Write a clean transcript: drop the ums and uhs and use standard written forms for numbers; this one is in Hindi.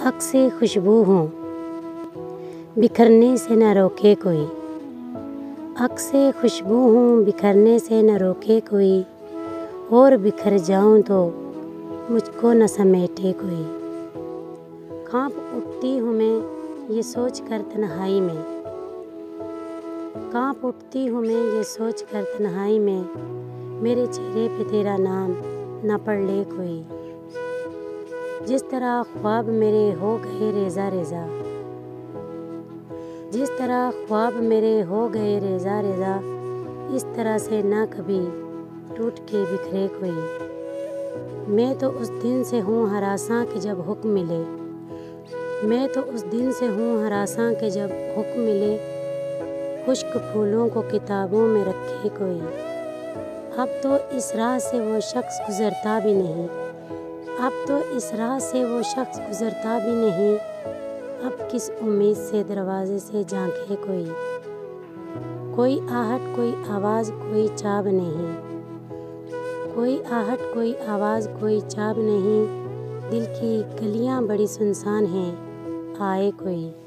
अक से खुशबू हूँ, बिखरने से न रोके कोई। अक से खुशबू हूँ, बिखरने से न रोके कोई। और बिखर जाऊँ तो मुझको न समेटे कोई। काँप उठती हूँ मैं ये सोच कर तन्हाई में। काँप उठती हूँ मैं ये सोच कर तन्हाई में। मेरे चेहरे पे तेरा नाम न पढ़ ले कोई। जिस तरह ख्वाब मेरे हो गए रेज़ा रेज़ा। जिस तरह ख्वाब मेरे हो गए रेज़ा रेज़ा। इस तरह से ना कभी टूट के बिखरे कोई। मैं तो उस दिन से हूँ हरासां कि जब हुक्म मिले। मैं तो उस दिन से हूँ हरासां कि जब हुक्म मिले। खुश्क फूलों को किताबों में रखे कोई। अब तो इस राह से वो शख्स गुज़रता भी नहीं। अब तो इस राह से वो शख्स गुज़रता भी नहीं। अब किस उम्मीद से दरवाजे से झांके कोई। कोई आहट कोई आवाज़ कोई चाब नहीं। कोई आहट कोई आवाज़ कोई चाब नहीं। दिल की गलियां बड़ी सुनसान हैं, आए कोई।